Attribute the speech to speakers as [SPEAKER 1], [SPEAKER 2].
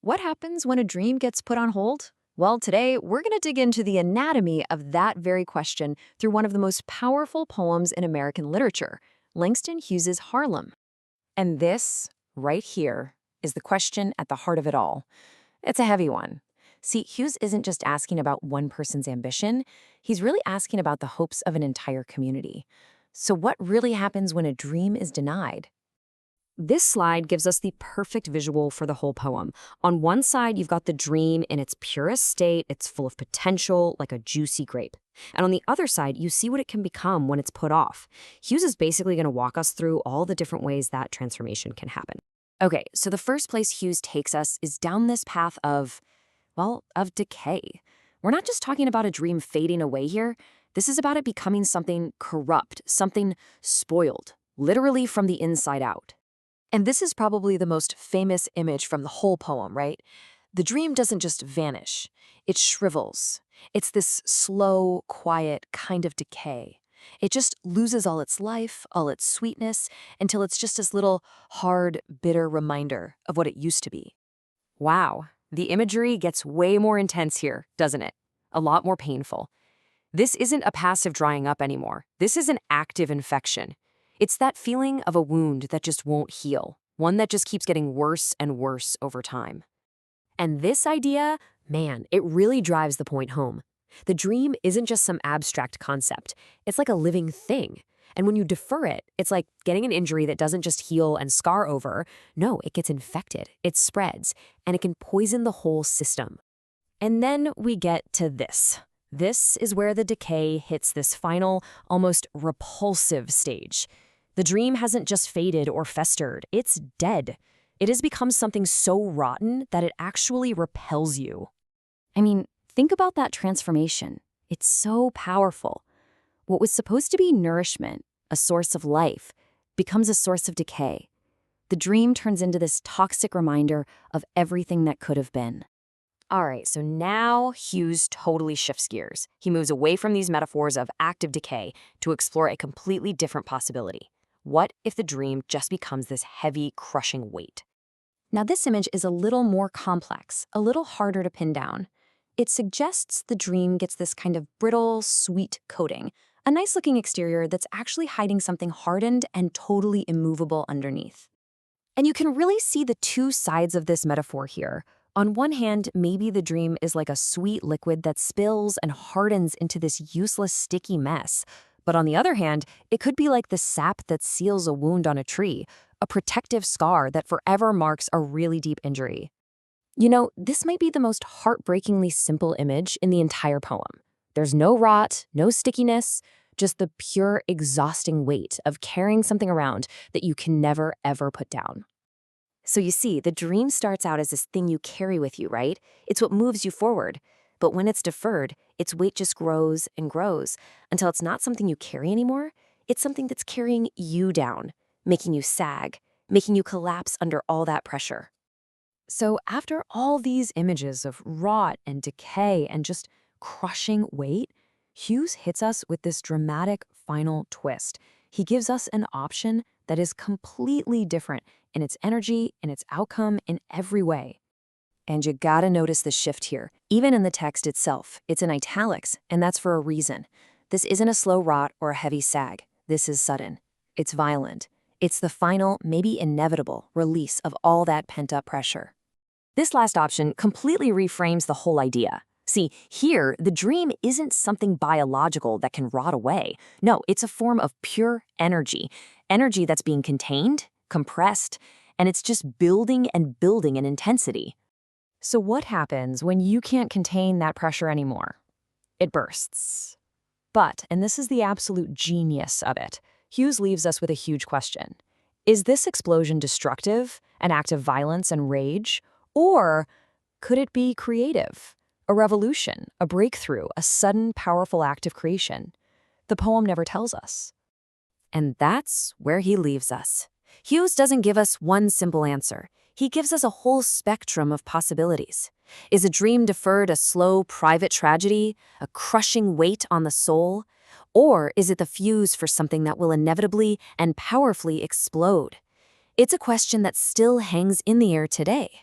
[SPEAKER 1] What happens when a dream gets put on hold? Well, today we're going to dig into the anatomy of that very question through one of the most powerful poems in American literature, Langston Hughes's Harlem. And this, right here, is the question at the heart of it all. It's a heavy one. See, Hughes isn't just asking about one person's ambition, he's really asking about the hopes of an entire community. So what really happens when a dream is denied? This slide gives us the perfect visual for the whole poem. On one side, you've got the dream in its purest state. It's full of potential, like a juicy grape. And on the other side, you see what it can become when it's put off. Hughes is basically going to walk us through all the different ways that transformation can happen. Okay, so the first place Hughes takes us is down this path of, well, of decay. We're not just talking about a dream fading away here. This is about it becoming something corrupt, something spoiled, literally from the inside out. And this is probably the most famous image from the whole poem, right? The dream doesn't just vanish, it shrivels. It's this slow, quiet kind of decay. It just loses all its life, all its sweetness, until it's just this little hard, bitter reminder of what it used to be. Wow, the imagery gets way more intense here, doesn't it? A lot more painful. This isn't a passive drying up anymore. This is an active infection. It's that feeling of a wound that just won't heal, one that just keeps getting worse and worse over time. And this idea, man, it really drives the point home. The dream isn't just some abstract concept. It's like a living thing. And when you defer it, it's like getting an injury that doesn't just heal and scar over. No, it gets infected, it spreads, and it can poison the whole system. And then we get to this. This is where the decay hits this final, almost repulsive stage. The dream hasn't just faded or festered, it's dead. It has become something so rotten that it actually repels you. I mean, think about that transformation. It's so powerful. What was supposed to be nourishment, a source of life, becomes a source of decay. The dream turns into this toxic reminder of everything that could have been. All right, so now Hughes totally shifts gears. He moves away from these metaphors of active decay to explore a completely different possibility. What if the dream just becomes this heavy, crushing weight? Now, this image is a little more complex, a little harder to pin down. It suggests the dream gets this kind of brittle, sweet coating, a nice-looking exterior that's actually hiding something hardened and totally immovable underneath. And you can really see the two sides of this metaphor here. On one hand, maybe the dream is like a sweet liquid that spills and hardens into this useless, sticky mess. But on the other hand, it could be like the sap that seals a wound on a tree, a protective scar that forever marks a really deep injury. You know, this might be the most heartbreakingly simple image in the entire poem. There's no rot, no stickiness, just the pure, exhausting weight of carrying something around that you can never, ever put down. So you see, the dream starts out as this thing you carry with you, right? It's what moves you forward. But when it's deferred, its weight just grows and grows until it's not something you carry anymore. It's something that's carrying you down, making you sag, making you collapse under all that pressure. So after all these images of rot and decay and just crushing weight, Hughes hits us with this dramatic final twist. He gives us an option that is completely different in its energy, in its outcome, in every way. And you gotta notice the shift here. Even in the text itself, it's in italics, and that's for a reason. This isn't a slow rot or a heavy sag. This is sudden. It's violent. It's the final, maybe inevitable, release of all that pent-up pressure. This last option completely reframes the whole idea. See, here, the dream isn't something biological that can rot away. No, it's a form of pure energy. Energy that's being contained, compressed, and it's just building and building in intensity. So what happens when you can't contain that pressure anymore? It bursts. But, and this is the absolute genius of it, Hughes leaves us with a huge question. Is this explosion destructive, an act of violence and rage? Or could it be creative? A revolution, a breakthrough, a sudden, powerful act of creation? The poem never tells us. And that's where he leaves us. Hughes doesn't give us one simple answer. He gives us a whole spectrum of possibilities. Is a dream deferred a slow, private tragedy, a crushing weight on the soul? Or is it the fuse for something that will inevitably and powerfully explode? It's a question that still hangs in the air today.